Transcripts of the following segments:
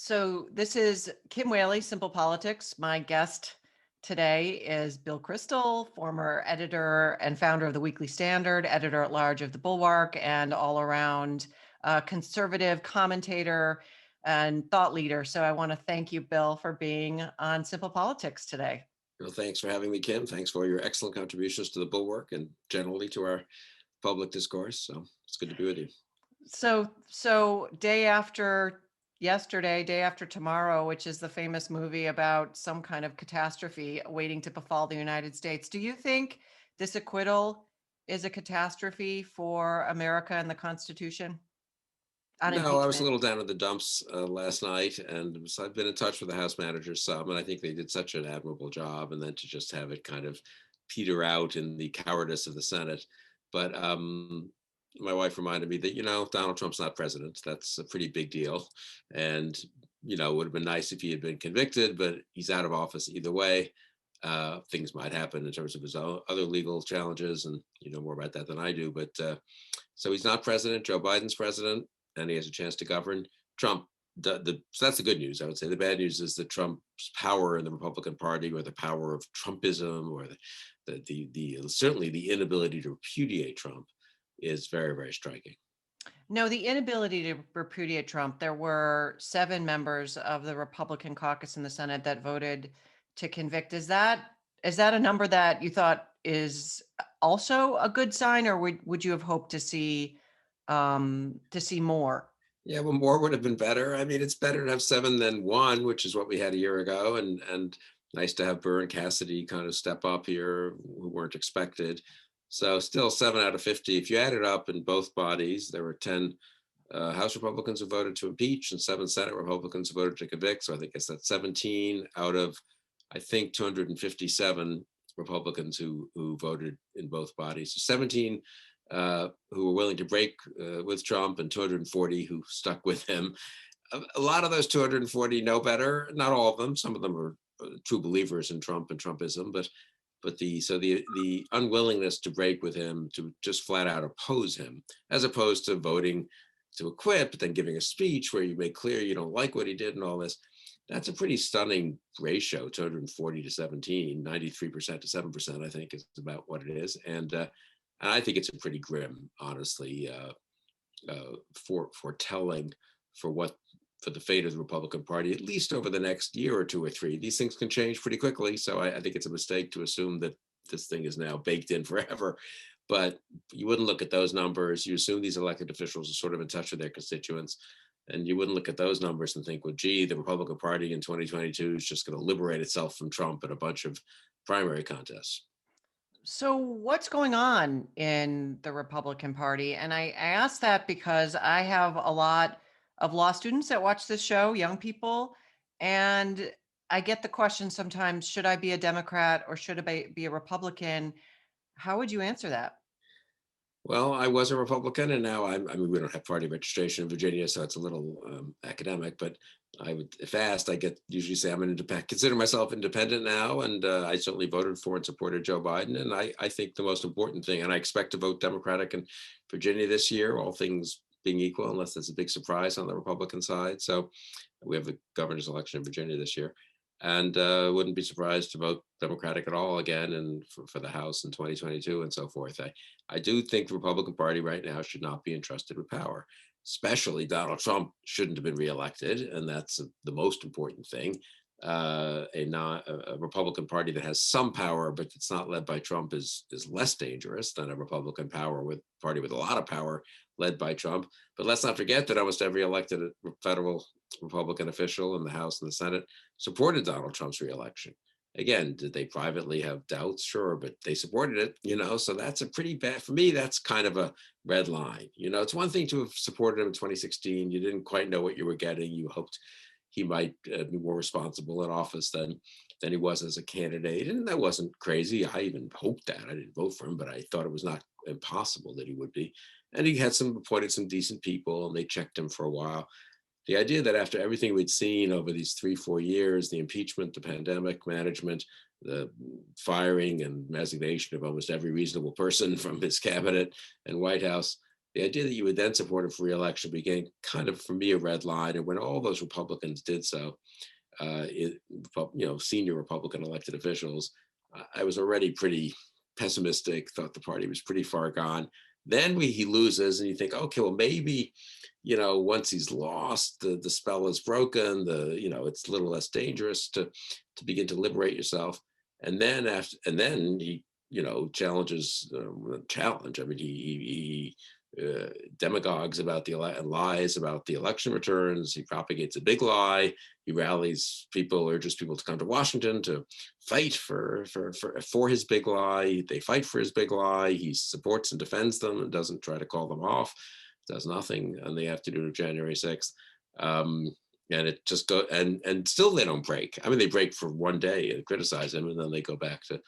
So this is Kim Whaley, Simple Politics. My guest today is Bill Kristol, former editor and founder of the Weekly Standard, editor at large of the Bulwark, and all around conservative commentator and thought leader. So I want to thank you, Bill, for being on Simple Politics today. Well, thanks for having me, Kim. Thanks for all your excellent contributions to the Bulwark and generally to our public discourse. So it's good to be with you. So day after yesterday, day after tomorrow, which is the famous movie about some kind of catastrophe waiting to befall the United States. Do you think this acquittal is a catastrophe for America and the Constitution on No, I was a impeachment? little down in the dumps last night, and so I've been in touch with the House managers some, and I think they did such an admirable job. And then to just have it kind of peter out in the cowardice of the Senate. But my wife reminded me that, Donald Trump's not president. That's a pretty big deal. And, it would have been nice if he had been convicted, but he's out of office either way. Things might happen in terms of his own other legal challenges, and you know more about that than I do. But so he's not president. Joe Biden's president, and he has a chance to govern. Trump, so that's the good news. I would say the bad news is that Trump's power in the Republican Party, or the power of Trumpism, or the certainly the inability to repudiate Trump, is very, very striking. No, the inability to repudiate Trump. There were 7 members of the Republican caucus in the Senate that voted to convict. Is that a number that you thought is also a good sign, or would you have hoped to see more? Yeah, well, more would have been better. I mean, it's better to have 7 than 1, which is what we had a year ago, and nice to have Burr and Cassidy kind of step up here, who weren't expected. So still 7 out of 50. If you add it up in both bodies, there were 10 House Republicans who voted to impeach and 7 Senate Republicans who voted to convict. So I think that's 17 out of, I think, 257 Republicans who voted in both bodies. So 17 who were willing to break with Trump, and 240 who stuck with him. A lot of those 240 know better. Not all of them. Some of them are true believers in Trump and Trumpism, but the unwillingness to break with him, to just flat out oppose him, as opposed to voting to acquit, but then giving a speech where you make clear you don't like what he did and all this. That's a pretty stunning ratio, 240 to 17, 93% to 7%, I think is about what it is. And I think it's a pretty grim, honestly, foretelling for the fate of the Republican Party, at least over the next year or 2 or 3. These things can change pretty quickly, so I think it's a mistake to assume that this thing is now baked in forever. But you wouldn't look at those numbers. You assume these elected officials are sort of in touch with their constituents, and you wouldn't look at those numbers and think, well, gee, the Republican Party in 2022 is just going to liberate itself from Trump in a bunch of primary contests. So what's going on in the Republican Party? And I ask that because I have a lot of law students that watch this show, young people, and I get the question sometimes, should I be a Democrat or should I be a Republican? How would you answer that? Well, I was a Republican, and now I mean, we don't have party registration in Virginia, so it's a little academic. But I would, if asked, I get usually say I'm an independent, consider myself independent now, and I certainly voted for and supported Joe Biden. And I think the most important thing, and I expect to vote Democratic in Virginia this year, all things being equal, unless there's a big surprise on the Republican side. So we have the governor's election in Virginia this year, and wouldn't be surprised to vote Democratic at all again, and for the House in 2022 and so forth. I do think the Republican Party right now should not be entrusted with power. Especially Donald Trump shouldn't have been reelected, and that's the most important thing. A Republican Party that has some power, but it's not led by Trump, is less dangerous than a Republican party with a lot of power led by Trump. But let's not forget that almost every elected federal Republican official in the House and the Senate supported Donald Trump's reelection. Again, did they privately have doubts? Sure, but they supported it, so that's a pretty bad, for me, that's kind of a red line. It's one thing to have supported him in 2016. You didn't quite know what you were getting. You hoped he might be more responsible in office than he was as a candidate. And that wasn't crazy. I even hoped that. I didn't vote for him, but I thought it was not impossible that he would be. And he had appointed some decent people, and they checked him for a while. The idea that after everything we'd seen over these 3-4 years, the impeachment, the pandemic management, the firing and resignation of almost every reasonable person from his cabinet and White House, the idea that you would then support him for reelection became kind of, for me, a red line. And when all those Republicans did so, senior Republican elected officials, I was already pretty pessimistic, thought the party was pretty far gone. Then he loses, and you think, okay, well, maybe, once he's lost, the spell is broken, it's a little less dangerous to begin to liberate yourself. And then he, challenges, challenge. I mean, he demagogues about and lies about the election returns. He propagates a big lie. He rallies people, urges people to come to Washington to fight for his big lie. They fight for his big lie. He supports and defends them and doesn't try to call them off. Does nothing on the afternoon of January 6th. And it just go and still they don't break. I mean, they break for one day and criticize him, and then they go back to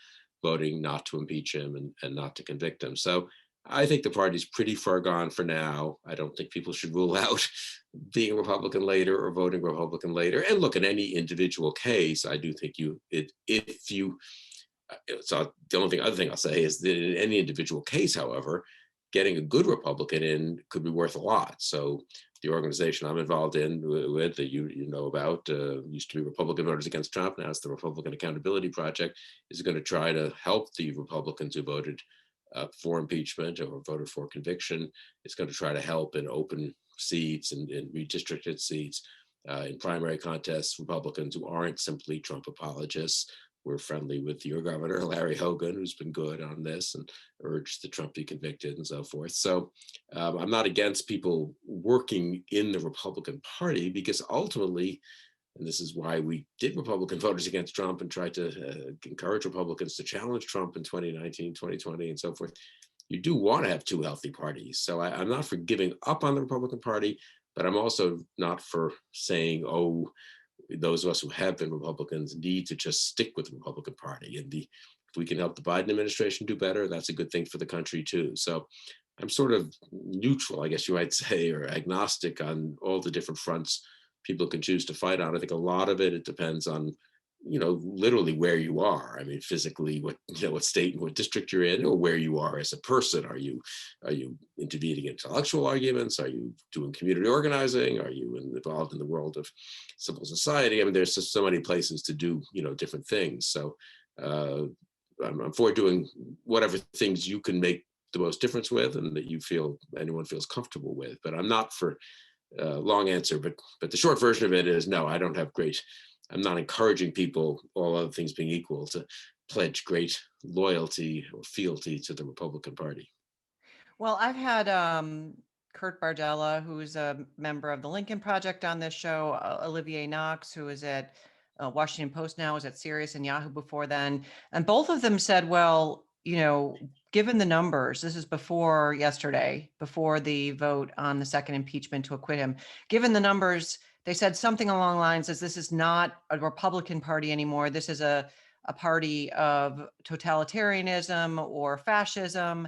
voting not to impeach him and not to convict him. So I think the party's pretty far gone for now. I don't think people should rule out being Republican later or voting Republican later. And look, in any individual case, I do think so the other thing I'll say is that in any individual case, however, getting a good Republican in could be worth a lot. So the organization I'm involved in with that you know about used to be Republican Voters Against Trump. Now it's the Republican Accountability Project, is going to try to help the Republicans who voted for impeachment or voted for conviction. It's going to try to help in open seats and in redistricted seats, in primary contests, Republicans who aren't simply Trump apologists. We're friendly with your governor, Larry Hogan, who's been good on this and urged that Trump be convicted and so forth. So I'm not against people working in the Republican Party, because ultimately, and this is why we did Republican Voters Against Trump and tried to encourage Republicans to challenge Trump in 2019, 2020, and so forth. You do want to have two healthy parties. So I'm not for giving up on the Republican Party, but I'm also not for saying, oh, those of us who have been Republicans need to just stick with the Republican Party. And if we can help the Biden administration do better, that's a good thing for the country too. So I'm sort of neutral, I guess you might say, or agnostic on all the different fronts people can choose to fight on. I think a lot of it depends on, literally where you are. I mean, physically, what state and what district you're in, or where you are as a person. Are you intervening in intellectual arguments? Are you doing community organizing? Are you involved in the world of civil society? I mean, there's just so many places to do, different things. So I'm for doing whatever things you can make the most difference with, and that anyone feels comfortable with. But I'm not for long answer, but the short version of it is no. I'm not encouraging people, all other things being equal, to pledge great loyalty or fealty to the Republican Party. Well, I've had Kurt Bardella, who's a member of the Lincoln Project, on this show, Olivier Knox, who is at Washington Post now, was at Sirius and Yahoo before then. And both of them said, well, given the numbers, this is before yesterday, before the vote on the second impeachment to acquit him, given the numbers, they said something along the lines as this is not a Republican Party anymore. This is a party of totalitarianism or fascism.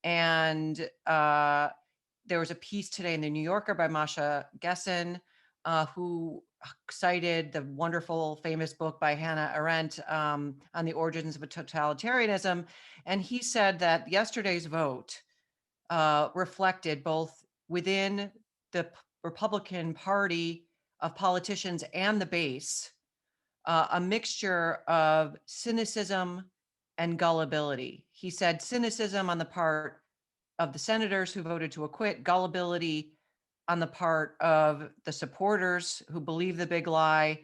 And there was a piece today in the New Yorker by Masha Gessen, who cited the wonderful, famous book by Hannah Arendt on the origins of totalitarianism. And he said that yesterday's vote reflected both within the Republican Party of politicians and the base, a mixture of cynicism and gullibility. He said cynicism on the part of the senators who voted to acquit, gullibility on the part of the supporters who believe the big lie.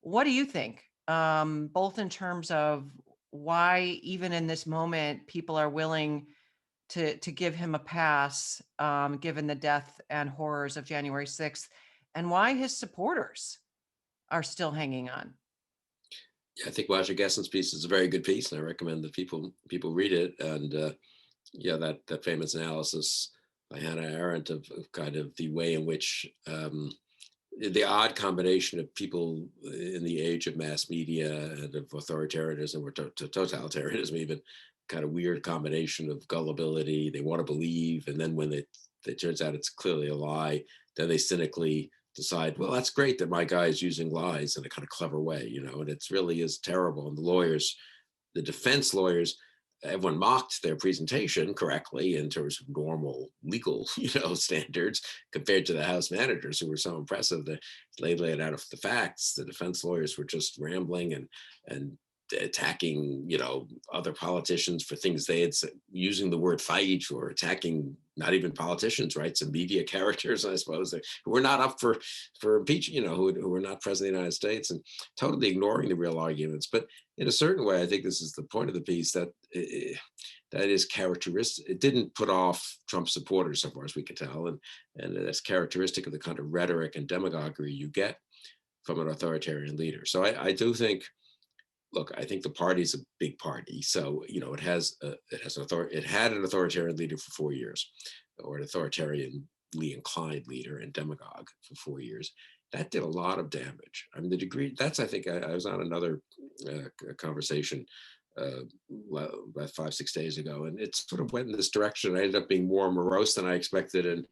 What do you think? Both in terms of why, even in this moment, people are willing to give him a pass, given the death and horrors of January 6th, and why his supporters are still hanging on. Yeah, I think Roger Gessen's piece is a very good piece, and I recommend that people read it. And that famous analysis by Hannah Arendt of kind of the way in which the odd combination of people in the age of mass media and of authoritarianism or totalitarianism, even, kind of weird combination of gullibility. They want to believe, and then when it turns out it's clearly a lie, then they cynically decide, well, that's great that my guy is using lies in a kind of clever way, and it really is terrible. And the defense lawyers, everyone mocked their presentation correctly in terms of normal legal, standards compared to the House managers who were so impressive. They laid out the facts. The defense lawyers were just rambling and attacking, other politicians for things they had said, using the word fight, or attacking not even politicians, right? Some media characters, I suppose, who were not up for impeachment, who were not president of the United States, and totally ignoring the real arguments. But in a certain way, I think this is the point of the piece, that that is characteristic. It didn't put off Trump supporters, so far as we could tell, and that's characteristic of the kind of rhetoric and demagoguery you get from an authoritarian leader. So I do think, look, I think the party is a big party. So it had an authoritarian leader for 4 years, or an authoritarianly inclined leader and demagogue for 4 years. That did a lot of damage. I mean, the degree, that's, I think, I was on another conversation about 5-6 days ago, and it sort of went in this direction. I ended up being more morose than I expected, and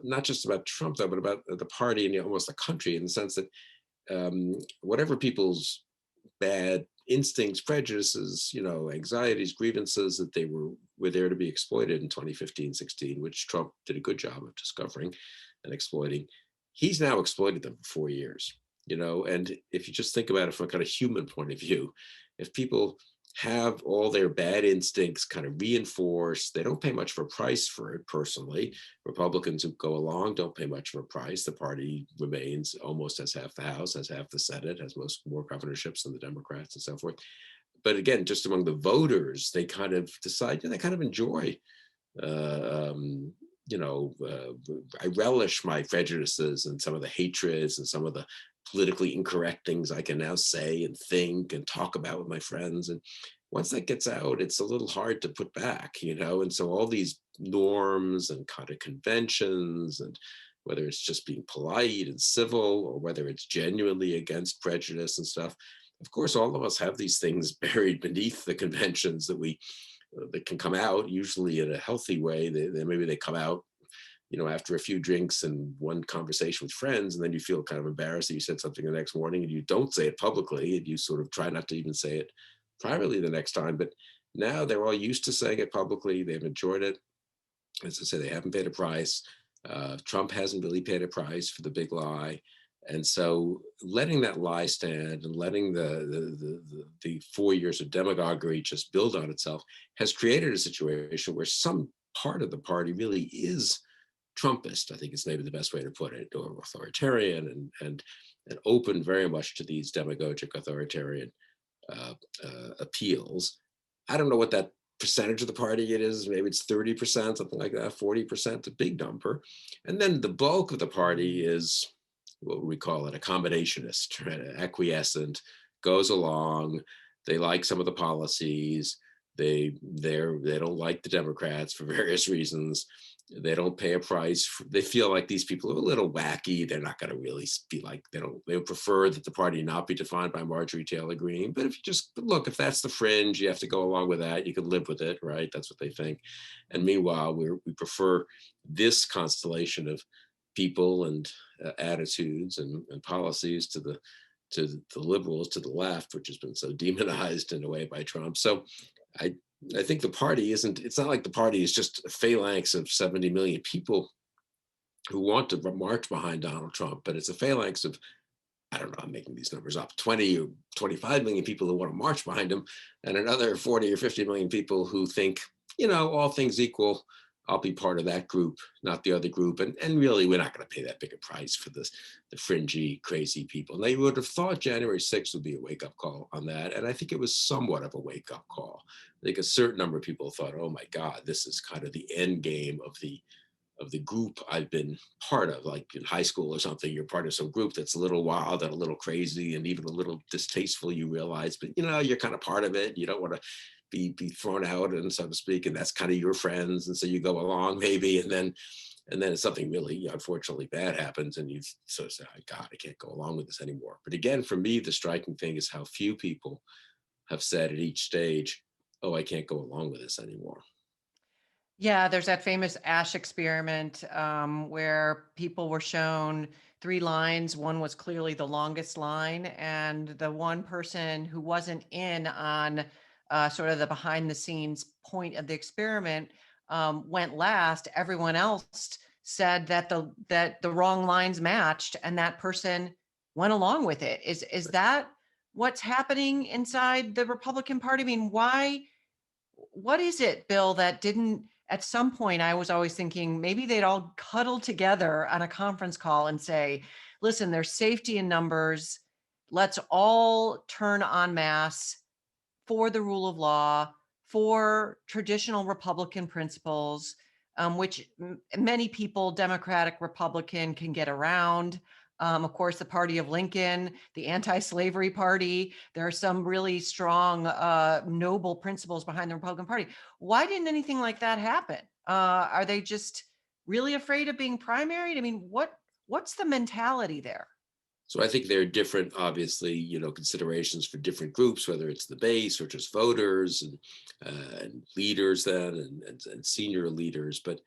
not just about Trump though, but about the party and almost the country, in the sense that whatever people's bad instincts, prejudices, anxieties, grievances, that they were there to be exploited in 2015-16, which Trump did a good job of discovering and exploiting. He's now exploited them for 4 years, and if you just think about it from a kind of human point of view, if people have all their bad instincts kind of reinforced, they don't pay much of a price for it personally. Republicans who go along don't pay much of a price. The party remains, almost has half the House, has half the Senate, has more governorships than the Democrats and so forth. But again, just among the voters, they kind of decide, they kind of enjoy, I relish my prejudices and some of the hatreds and some of the politically incorrect things I can now say and think and talk about with my friends. And once that gets out, it's a little hard to put back, and so all these norms and kind of conventions, and whether it's just being polite and civil, or whether it's genuinely against prejudice and stuff, of course, all of us have these things buried beneath the conventions that can come out, usually in a healthy way. Maybe they come out, after a few drinks and one conversation with friends, and then you feel kind of embarrassed that you said something the next morning, and you don't say it publicly, and you sort of try not to even say it privately the next time. But now they're all used to saying it publicly. They've enjoyed it. As I say, they haven't paid a price. Trump hasn't really paid a price for the big lie. And so letting that lie stand and letting the 4 years of demagoguery just build on itself has created a situation where some part of the party really is Trumpist, I think is maybe the best way to put it, or authoritarian, and open very much to these demagogic authoritarian appeals. I don't know what that percentage of the party it is. Maybe it's 30%, something like that, 40%, a big number. And then the bulk of the party is, what we call it, accommodationist, right? Acquiescent, goes along. They like some of the policies. They don't like the Democrats for various reasons. They don't pay a price. They feel like these people are a little wacky. They're not going to really be like, they would prefer that the party not be defined by Marjorie Taylor Greene. But if you just look, if that's the fringe, you have to go along with that. You can live with it, right? That's what they think. And meanwhile, we prefer this constellation of people and attitudes and policies to the liberals, to the left, which has been so demonized in a way by Trump. So I think the party it's not like the party is just a phalanx of 70 million people who want to march behind Donald Trump, but it's a phalanx of, I don't know, I'm making these numbers up, 20 or 25 million people who want to march behind him, and another 40 or 50 million people who think, all things equal, I'll be part of that group, not the other group. And really, we're not going to pay that big a price for the fringy, crazy people. And they would have thought January 6th would be a wake-up call on that. And I think it was somewhat of a wake-up call. I think a certain number of people thought, oh my God, this is kind of the end game of the group I've been part of. Like in high school or something, you're part of some group that's a little wild and a little crazy and even a little distasteful, you realize, but you're kind of part of it. You don't want to be thrown out, and so to speak, and that's kind of your friends, and so you go along maybe, and then something really unfortunately bad happens, and you sort of say, oh, God, I can't go along with this anymore. But again, for me, the striking thing is how few people have said at each stage, oh, I can't go along with this anymore. Yeah, there's that famous Ash experiment where people were shown 3 lines. One was clearly the longest line, and the one person who wasn't in on sort of the behind the scenes point of the experiment, went last, everyone else said that the wrong lines matched, and that person went along with it. Is that what's happening inside the Republican Party? I mean, why? What is it, Bill, that didn't at some point? I was always thinking maybe they'd all cuddle together on a conference call and say, listen, there's safety in numbers. Let's all turn en masse for the rule of law, for traditional Republican principles, which many people, Democratic, Republican, can get around. Of course, the party of Lincoln, the anti-slavery party, there are some really strong, noble principles behind the Republican Party. Why didn't anything like that happen? Are they just really afraid of being primaried? I mean, what's the mentality there? So I think there are different, obviously, considerations for different groups, whether it's the base or just voters and leaders then and senior leaders. But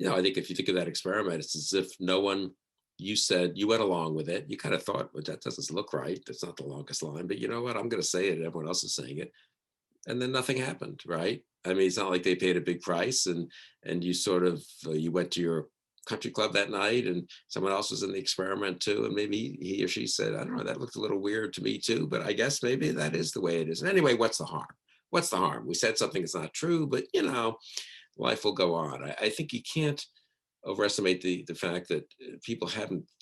I think if you think of that experiment, it's as if no one. You said you went along with it. You kind of thought, well, that doesn't look right. That's not the longest line. But you know what? I'm going to say it. Everyone else is saying it, and then nothing happened, right? I mean, it's not like they paid a big price, and you sort of you went to your country club that night, and someone else was in the experiment too, and maybe he or she said, I don't know, that looked a little weird to me too, but I guess maybe that is the way it is. And anyway, what's the harm? What's the harm? We said something that's not true, but life will go on. I think you can't overestimate the fact that people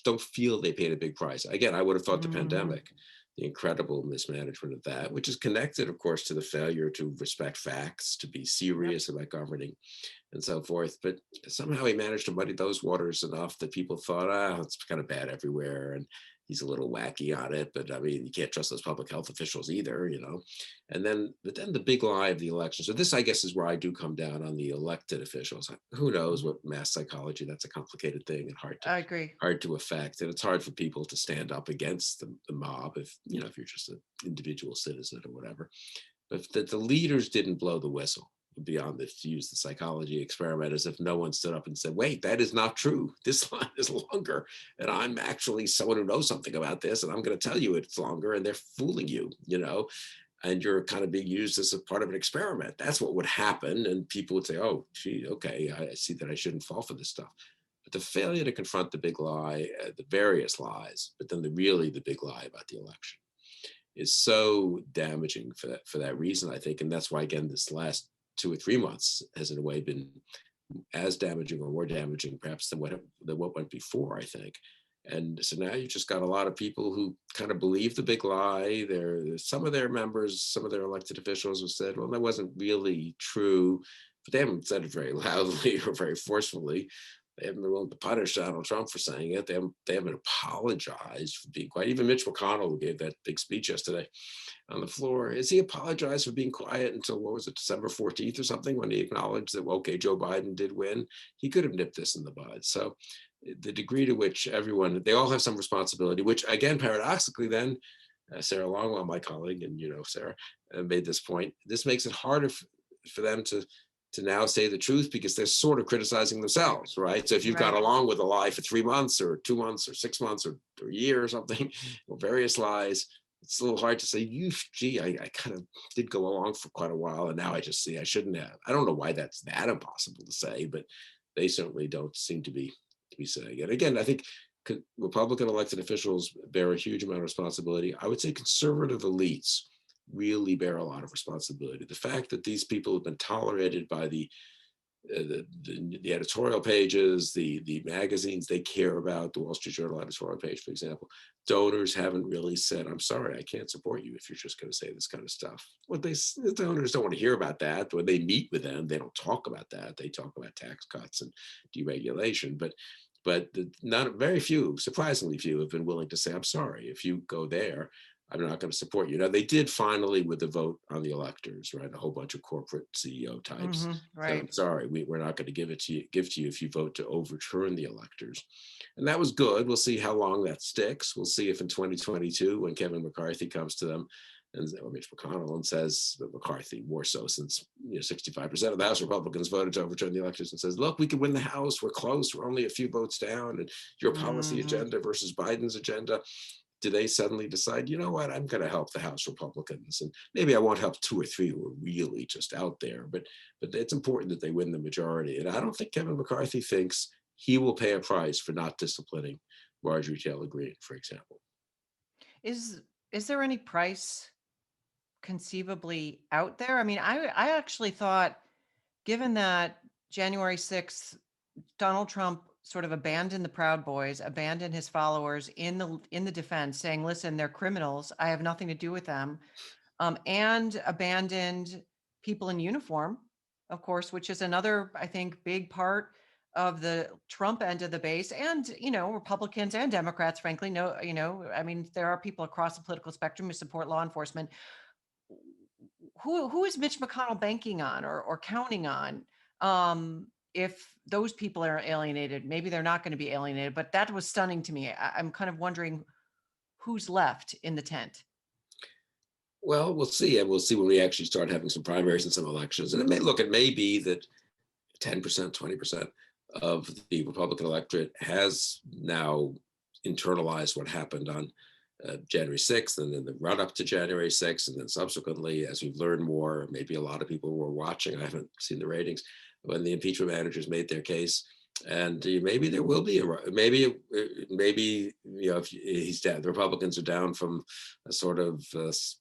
don't feel they paid a big price. Again, I would have thought the Mhm. pandemic, the incredible mismanagement of that, which is connected, of course, to the failure to respect facts, to be Yep. serious about governing and so forth. But somehow he managed to muddy those waters enough that people thought, it's kind of bad everywhere. And he's a little wacky on it. But I mean, you can't trust those public health officials either. But then the big lie of the election. So this, I guess, is where I do come down on the elected officials. Who knows Mhm. what mass psychology? That's a complicated thing and I agree. hard to affect. And it's hard for people to stand up against the mob if you're just an individual citizen or whatever. But that the leaders didn't blow the whistle beyond this, to use the psychology experiment, as if no one stood up and said, wait, that is not true. This line is longer. And I'm actually someone who knows something about this. And I'm going to tell you it's longer. And they're fooling you, and you're kind of being used as a part of an experiment. That's what would happen. And people would say, oh, gee, okay, I see that I shouldn't fall for this stuff. But the failure to confront the big lie, the various lies, but then the big lie about the election is so damaging for that reason, I think. And that's why, again, this last 2 or 3 months has in a way been as damaging or more damaging perhaps than what went before, I think. And so now you've just got a lot of people who kind of believe the big lie. Some of their members, some of their elected officials have said, well, that wasn't really true, but they haven't said it very loudly or very forcefully. They haven't been willing to punish Donald Trump for saying it. They haven't apologized for being quiet. Even Mitch McConnell, who gave that big speech yesterday on the floor, has he apologized for being quiet until, what was it, December 14th or something, when he acknowledged that, well, okay, Joe Biden did win. He could have nipped this in the bud. So the degree to which they all have some responsibility, which again, paradoxically then, Sarah Longwell, my colleague, and Sarah, made this point. This makes it harder for them to now say the truth, because they're sort of criticizing themselves, right? So if you've gone Right. along with a lie for 3 months or 2 months or 6 months or a year or something, or various lies, it's a little hard to say, gee, I kind of did go along for quite a while, and now I just see I shouldn't have. I don't know why that's that impossible to say, but they certainly don't seem to be saying it. Again, I think Republican elected officials bear a huge amount of responsibility. I would say conservative elites really bear a lot of responsibility. The fact that these people have been tolerated by the editorial pages, the magazines they care about, the Wall Street Journal editorial page, for example, donors haven't really said, I'm sorry, I can't support you if you're just going to say this kind of stuff. The donors don't want to hear about that. When they meet with them, they don't talk about that. They talk about tax cuts and deregulation. But not very few, surprisingly few, have been willing to say, I'm sorry, if you go there, I'm not going to support you. Now, they did finally with the vote on the electors, right? A whole bunch of corporate CEO types said, Right. I'm sorry, we're not going to give to you if you vote to overturn the electors. And that was good. We'll see how long that sticks. We'll see if in 2022, when Kevin McCarthy comes to them, or Mitch McConnell, and says, that McCarthy more so, since 65% of the House Republicans voted to overturn the elections, and says, look, we can win the House. We're close. We're only a few votes down. And your policy Mhm. agenda versus Biden's agenda. do they suddenly decide, you know what, I'm going to help the House Republicans, and maybe I won't help two or three who are really just out there, but it's important that they win the majority. And I don't think Kevin McCarthy thinks he will pay a price for not disciplining Marjorie Taylor Greene, for example. Is is there any price conceivably out there? I mean, I actually thought, given that January 6th, Donald Trump sort of abandoned the Proud Boys, abandoned his followers in the defense, saying, "Listen, they're criminals. I have nothing to do with them," and abandoned people in uniform, of course, which is another, I think, big part of the Trump end of the base, and Republicans and Democrats, frankly. No, I mean, there are people across the political spectrum who support law enforcement. Who is Mitch McConnell banking on or counting on? If those people are alienated, maybe they're not going to be alienated, but that was stunning to me. I'm kind of wondering who's left in the tent. Well, we'll see, and we'll see when we actually start having some primaries and some elections. And it may be that 10%, 20% of the Republican electorate has now internalized what happened on January 6th, and then the run up to January 6th, and then subsequently, as we've learned more, maybe a lot of people were watching. I haven't seen the ratings when the impeachment managers made their case, and maybe there will be maybe if he's down, the Republicans are down from a sort of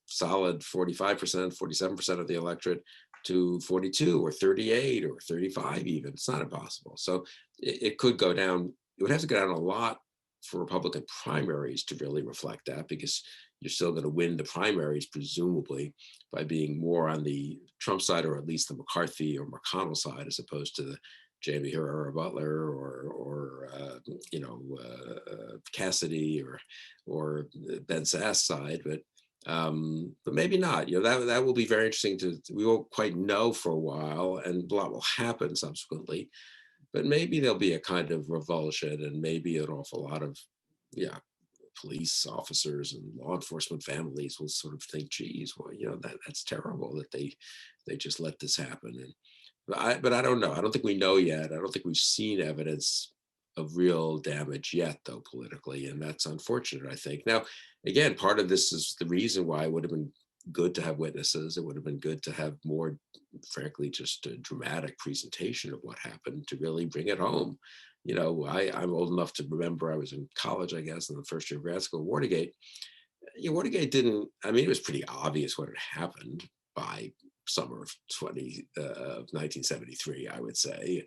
solid 45%, 47% of the electorate to 42 or 38 or 35 even. It's not impossible. So it could go down. It would have to go down a lot for Republican primaries to really reflect that, because you're still going to win the primaries, presumably, by being more on the Trump side, or at least the McCarthy or McConnell side, as opposed to the Jamie Herrera Butler or Cassidy or Ben Sass side. But maybe not. That will be very interesting. We won't quite know for a while, and a lot will happen subsequently. But maybe there'll be a kind of revulsion, and maybe an awful lot of, police officers and law enforcement families will sort of think, geez, well, that's terrible that they just let this happen. But I don't know. I don't think we know yet. I don't think we've seen evidence of real damage yet, though, politically, and that's unfortunate, I think. Now, again, part of this is the reason why it would have been good to have witnesses. It would have been good to have more, frankly, just a dramatic presentation of what happened to really bring it home. I'm old enough to remember I was in college, I guess, in the first year of grad school. Watergate it was pretty obvious what had happened by summer of 1973, I would say.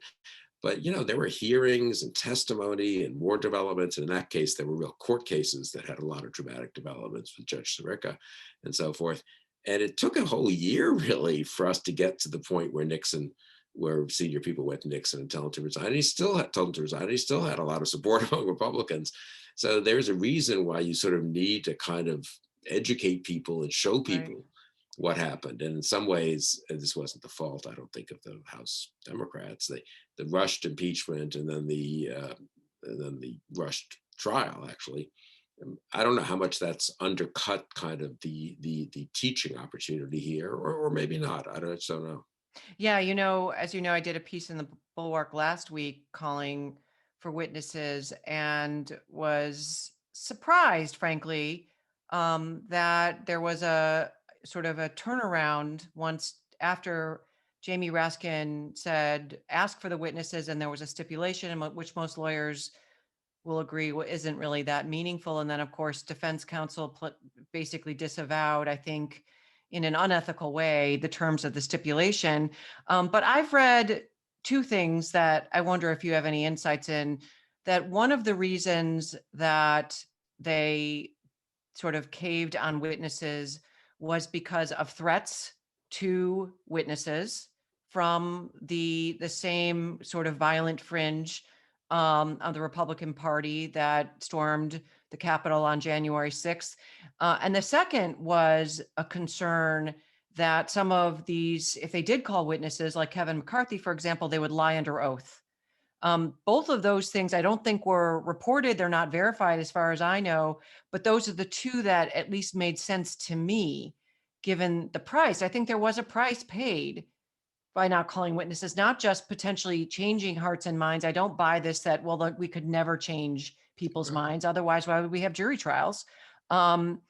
But there were hearings and testimony and more developments. And in that case, there were real court cases that had a lot of dramatic developments with Judge Sirica and so forth. And it took a whole year, really, for us to get to the point where senior people went to Nixon and told him to resign. And he still had told him to resign. And he still had a lot of support among Republicans. So there's a reason why you sort of need to kind of educate people and show people what happened. And in some ways, this wasn't the fault, I don't think, of the House Democrats. The rushed impeachment and then the rushed trial, actually. I don't know how much that's undercut kind of the teaching opportunity here, or maybe not. I just don't know. Yeah, as you know, I did a piece in the Bulwark last week calling for witnesses, and was surprised, frankly, that there was a sort of a turnaround once after Jamie Raskin said, ask for the witnesses, and there was a stipulation, which most lawyers will agree isn't really that meaningful. And then, of course, defense counsel basically disavowed, I think, in an unethical way, the terms of the stipulation. But I've read two things that I wonder if you have any insights in. That one of the reasons that they sort of caved on witnesses was because of threats to witnesses from the same sort of violent fringe of the Republican Party that stormed the Capitol on January 6th. And the second was a concern that some of these, if they did call witnesses, like Kevin McCarthy, for example, they would lie under oath. Both of those things I don't think were reported. They're not verified as far as I know, but those are the two that at least made sense to me, given the price. I think there was a price paid by not calling witnesses, not just potentially changing hearts and minds. I don't buy this that, well, we could never change people's minds. Otherwise, why would we have jury trials? Um,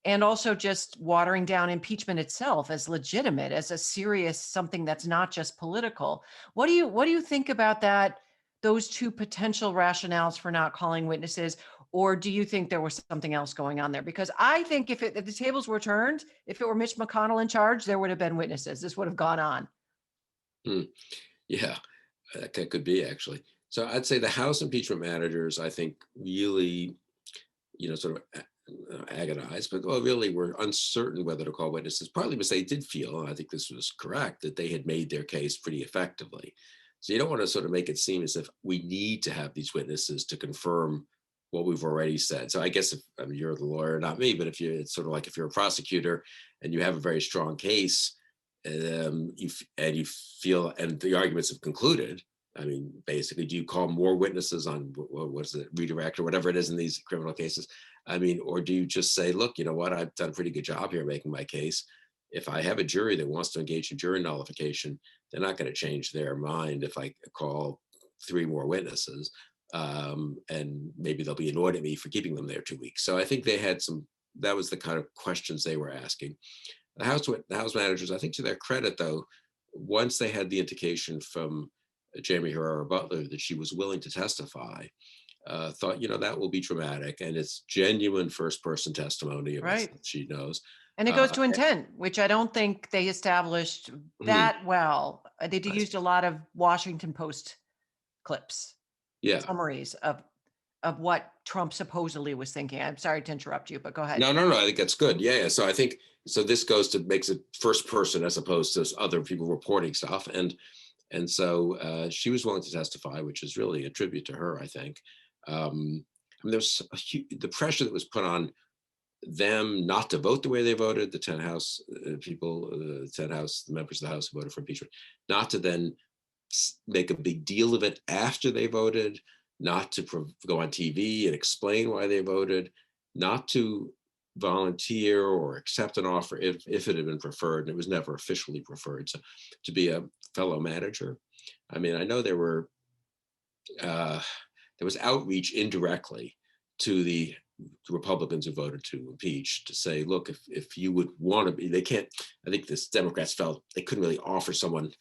and also just watering down impeachment itself as legitimate, as a serious something that's not just political. What do you think about that? Those two potential rationales for not calling witnesses, or do you think there was something else going on there? Because I think if the tables were turned, if it were Mitch McConnell in charge, there would have been witnesses. This would have gone on. Hmm. Yeah, that could be actually. So I'd say the House impeachment managers, I think, really, sort of agonized, but well, really were uncertain whether to call witnesses, partly because they did feel, and I think this was correct, that they had made their case pretty effectively. So you don't want to sort of make it seem as if we need to have these witnesses to confirm what we've already said. So I guess if I mean, you're the lawyer, not me, but if you, it's sort of like if you're a prosecutor and you have a very strong case, and you feel, and the arguments have concluded. I mean, basically, do you call more witnesses on what is it, redirect or whatever it is in these criminal cases? I mean, or do you just say, look, you know what, I've done a pretty good job here making my case. If I have a jury that wants to engage in jury nullification, they're not going to change their mind if I call three more witnesses, and maybe they'll be annoyed at me for keeping them there 2 weeks. So I think they had some. That was the kind of questions they were asking. The House managers, I think, to their credit, though, once they had the indication from Jamie Herrera Butler that she was willing to testify, thought, that will be dramatic, and it's genuine first-person testimony about Right. stuff she knows. And it goes Uh, to intent, which I don't think they established mhm, that well. They I used a lot of Washington Post clips, Yeah. summaries of what Trump supposedly was thinking. I'm sorry to interrupt you, but go ahead. No, no, no. I think that's good. Yeah, yeah. So I think so. This goes to makes it first person as opposed to other people reporting stuff, and so she was willing to testify, which is really a tribute to her, I think. I mean, there's the pressure that was put on them not to vote the way they voted, the 10 House people, 10 House, the members of the House who voted for impeachment, not to then make a big deal of it after they voted, not to go on TV and explain why they voted, not to volunteer or accept an offer if it had been preferred, and it was never officially preferred. So to be a fellow manager, I mean, I know uh, there was outreach indirectly to the Republicans who voted to impeach to say, look, if you would want to be, they can't. I think this Democrats felt they couldn't really offer someone,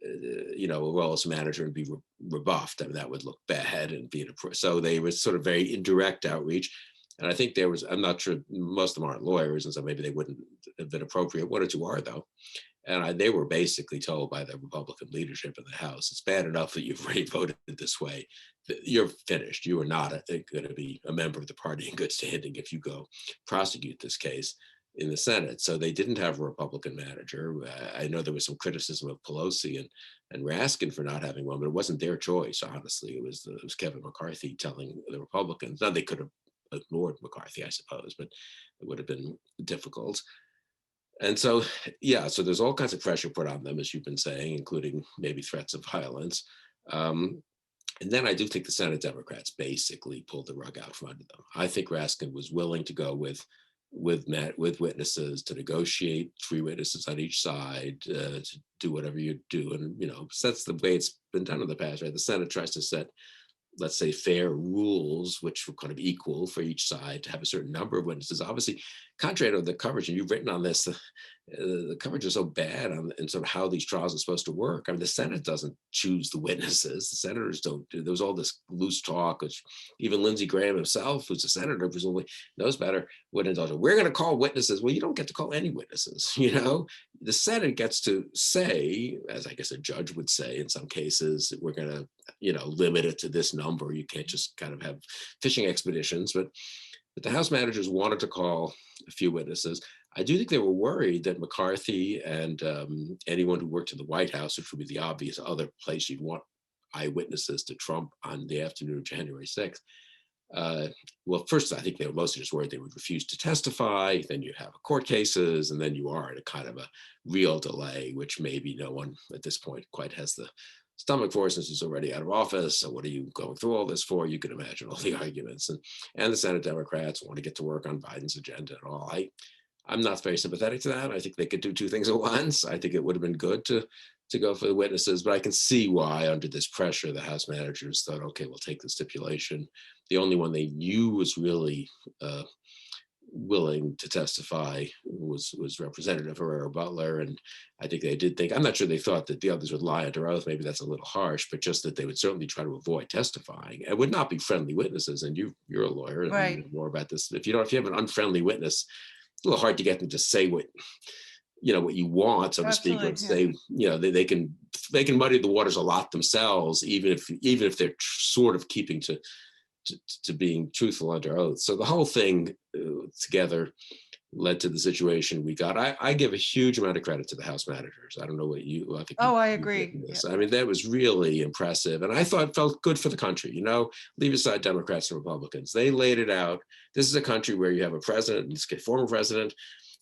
a role as a manager and be rebuffed. I mean, that would look bad and be so they was sort of very indirect outreach. And I think there was, I'm not sure, most of them aren't lawyers, and so maybe they wouldn't have been appropriate. One or two are, though. And they were basically told by the Republican leadership in the House, it's bad enough that you've already voted this way. You're finished. You are not going to be a member of the party in good standing if you go prosecute this case in the Senate. So they didn't have a Republican manager. I know there was some criticism of Pelosi and Raskin for not having one, but it wasn't their choice, honestly. It was Kevin McCarthy telling the Republicans. Now, they could have ignored McCarthy, I suppose, but it would have been difficult. And so, yeah, so there's all kinds of pressure put on them, as you've been saying, including maybe threats of violence. Um, and then I do think the Senate Democrats basically pulled the rug out from under them. I think Raskin was willing to go with witnesses, to negotiate three witnesses on each side, to do whatever you do. And, so that's the way it's been done in the past, right? The Senate tries to set, let's say, fair rules, which were kind of equal for each side, to have a certain number of witnesses. Obviously, contrary to the coverage, and you've written on this, the coverage is so bad on sort of how these trials are supposed to work. I mean, the Senate doesn't choose the witnesses. The senators don't do. There was all this loose talk, which even Lindsey Graham himself, who's a senator, presumably knows better, would indulge. We're going to call witnesses. Well, you don't get to call any witnesses. The Senate gets to say, as I guess a judge would say in some cases, we're going to limit it to this number. You can't just kind of have fishing expeditions. But the House managers wanted to call a few witnesses. I do think they were worried that McCarthy and anyone who worked in the White House, which would be the obvious other place you'd want eyewitnesses to Trump on the afternoon of January 6th. Well, first, I think they were mostly just worried they would refuse to testify. Then you have court cases, and then you are in a kind of a real delay, which maybe no one at this point quite has the stomach for, since he's already out of office. So what are you going through all this for? You can imagine all the arguments. And the Senate Democrats want to get to work on Biden's agenda and all. I'm not very sympathetic to that. I think they could do two things at once. I think it would have been good to go for the witnesses, but I can see why under this pressure, the House managers thought, okay, we'll take the stipulation. The only one they knew was really willing to testify was Representative Herrera Butler, and I think they did think. I'm not sure they thought that the others would lie under oath. Maybe that's a little harsh, but just that they would certainly try to avoid testifying and would not be friendly witnesses. And you're a lawyer, and you Right. know more about this. If you have an unfriendly witness, it's a little hard to get them to say what you want, so to speak, or Absolutely. to Yeah. say, they can muddy the waters a lot themselves, even if they're sort of keeping to being truthful under oath. So the whole thing together led to the situation we got. I give a huge amount of credit to the House managers. I don't know what I think Oh, I you've agree. written Yeah. this. I mean, that was really impressive. And I thought felt good for the country. Leave aside Democrats and Republicans. They laid it out. This is a country where you have a president, former president,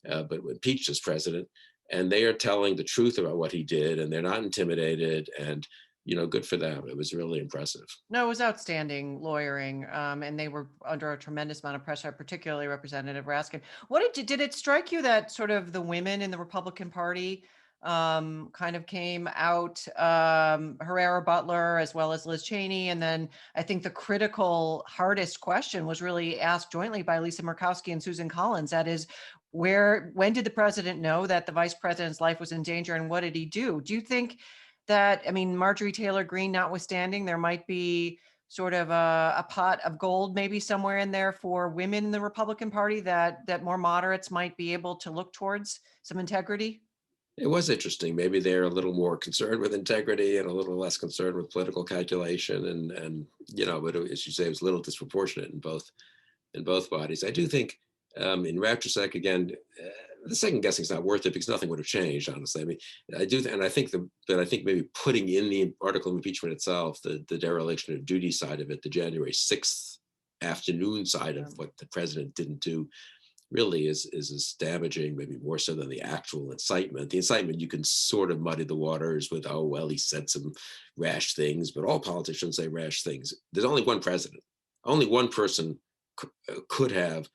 but impeached as president, and they are telling the truth about what he did, and they're not intimidated. And good for them. It was really impressive. No, it was outstanding lawyering, and they were under a tremendous amount of pressure, particularly Representative Raskin. Did it strike you that sort of the women in the Republican Party kind of came out, Herrera Butler as well as Liz Cheney, and then I think the critical, hardest question was really asked jointly by Lisa Murkowski and Susan Collins. That is, when did the president know that the vice president's life was in danger, and what did he do? Do you think that, I mean, Marjorie Taylor Greene notwithstanding, there might be sort of a pot of gold maybe somewhere in there for women in the Republican Party that more moderates might be able to look towards some integrity? It was interesting. Maybe they're a little more concerned with integrity and a little less concerned with political calculation, and but as you say, it was a little disproportionate in both bodies. I do think, in retrospect, again, the second guessing is not worth it because nothing would have changed. Honestly, I mean, I do, and I think but I think maybe putting in the article of impeachment itself, the dereliction of duty side of it, the January 6th afternoon side Yeah. of what the president didn't do, really is as damaging, maybe more so than the actual incitement. The incitement, you can sort of muddy the waters with, oh well, he said some rash things, but all politicians say rash things. There's only one president. Only one person could have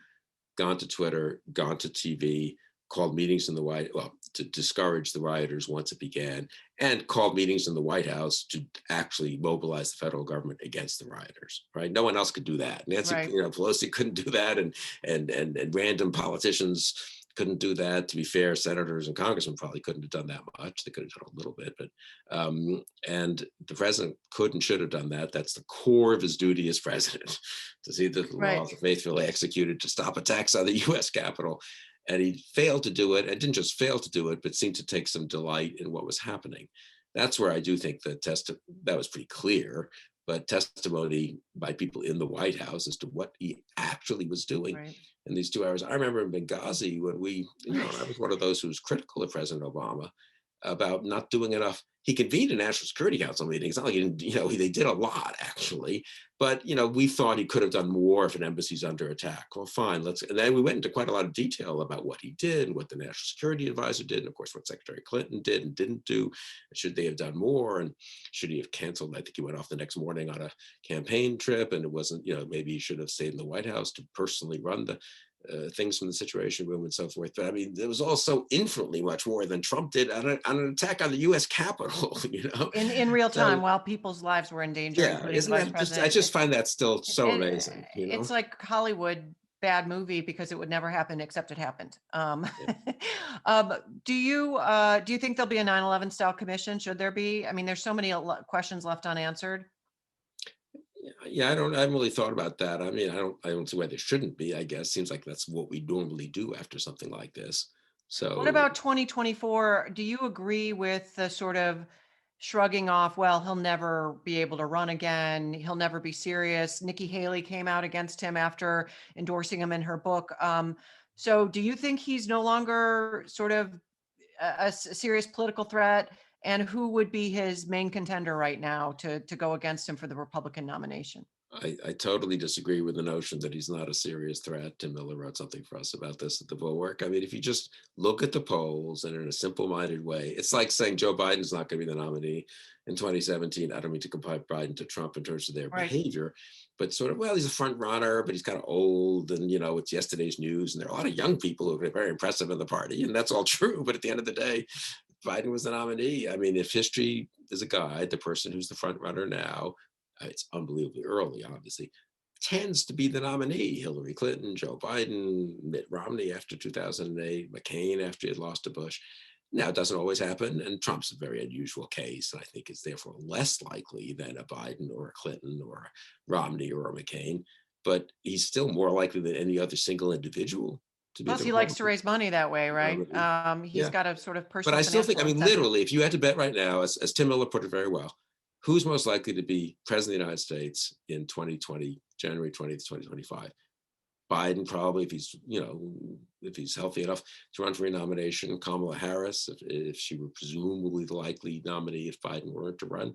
gone to Twitter, gone to TV, called meetings in the to discourage the rioters once it began, and called meetings in the White House to actually mobilize the federal government against the rioters. Right? No one else could do that. Nancy, Right. Pelosi couldn't do that, and random politicians couldn't do that. To be fair, senators and congressmen probably couldn't have done that much. They could have done a little bit, but and the president could and should have done that. That's the core of his duty as president, to see that the Right. laws are faithfully executed, to stop attacks on the U.S. Capitol. And he failed to do it, and didn't just fail to do it, but seemed to take some delight in what was happening. That's where I do think that was pretty clear, but testimony by people in the White House as to what he actually was doing Right. in these 2 hours. I remember in Benghazi when and I was one of those who was critical of President Obama about not doing enough. He convened a National Security Council meeting. It's not like he didn't, they did a lot actually, but we thought he could have done more if an embassy's under attack. Well, fine, and then we went into quite a lot of detail about what he did and what the National Security Advisor did, and of course what Secretary Clinton did and didn't do. Should they have done more? And should he have canceled? I think he went off the next morning on a campaign trip, and it wasn't, maybe he should have stayed in the White House to personally run the things from the Situation Room and so forth. But I mean, there was also infinitely much more than Trump did on an attack on the U.S. Capitol. In real time, So while people's lives were in danger, yeah, including the isn't vice that just? I just president. find that still so It, amazing. it's like Hollywood bad movie because it would never happen except it happened. Yeah. Um, do you think there'll be a 9/11 style commission? Should there be? I mean, there's so many questions left unanswered. Yeah, I haven't really thought about that. I mean, I don't see why there shouldn't be. I guess seems like that's what we normally do after something like this. What So about 2024? Do you agree with the sort of shrugging off, well, he'll never be able to run again. He'll never be serious. Nikki Haley came out against him after endorsing him in her book. So do you think he's no longer sort of a serious political threat? And who would be his main contender right now to go against him for the Republican nomination? I totally disagree with the notion that he's not a serious threat. Tim Miller wrote something for us about this at the Bulwark. I mean, if you just look at the polls and in a simple-minded way, it's like saying Joe Biden's not going to be the nominee in 2017. I don't mean to compare Biden to Trump in terms of their Right. behavior, but sort of, well, he's a front runner, but he's kind of old, and it's yesterday's news, and there are a lot of young people who are very impressive in the party, and that's all true. But at the end of the day, Biden was the nominee. I mean, if history is a guide, the person who's the front runner now, it's unbelievably early, obviously, tends to be the nominee. Hillary Clinton, Joe Biden, Mitt Romney after 2008, McCain after he had lost to Bush. Now, it doesn't always happen, and Trump's a very unusual case, and I think is therefore less likely than a Biden or a Clinton or a Romney or a McCain, but he's still more likely than any other single individual to be Plus, the he likes to Republican raise money that way, right? nominee. He's Yeah, got a sort of but personal I still think, I financial mean, incentive. literally, if you had to bet right now, as Tim Miller put it very well, who's most likely to be president of the United States in 2020, January 20th, 2025? Biden probably, if he's, if he's healthy enough to run for a nomination. Kamala Harris, if she were presumably the likely nominee if Biden weren't to run.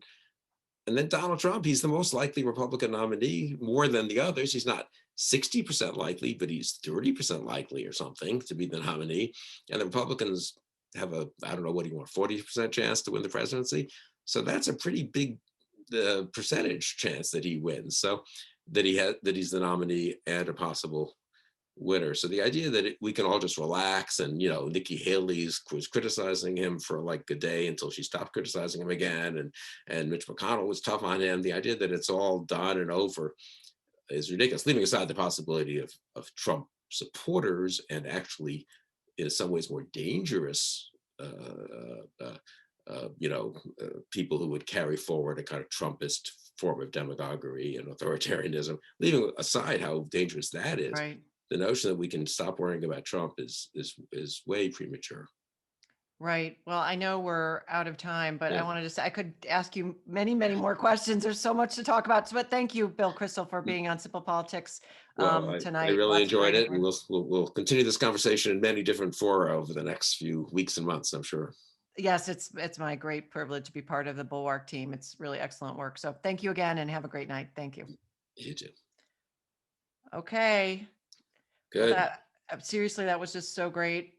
And then Donald Trump, he's the most likely Republican nominee more than the others. He's not 60% likely, but he's 30% likely or something to be the nominee. And the Republicans have a, I don't know, what do you want, 40% chance to win the presidency? So that's a pretty big percentage chance that he wins. So that he's the nominee and a possible winner. So the idea that we can all just relax and, Nikki Haley was criticizing him for like a day until she stopped criticizing him again. And Mitch McConnell was tough on him. The idea that it's all done and over is ridiculous, leaving aside the possibility of Trump supporters and actually in some ways more dangerous people who would carry forward a kind of Trumpist form of demagoguery and authoritarianism. Leaving aside how dangerous that is, Right. the notion that we can stop worrying about Trump is way premature. Right. Well, I know we're out of time, but I Yeah. wanted to say I could ask you many, many more questions. There's so much to talk about. But thank you, Bill Kristol, for being on Simple Politics Well, I tonight. really Lots of enjoyed great it, and information. we'll continue this conversation in many different fora over the next few weeks and months, I'm sure. Yes, it's my great privilege to be part of the Bulwark team. It's really excellent work. So thank you again and have a great night. Thank you. You too. Okay. Well, Good. seriously, that was just so great.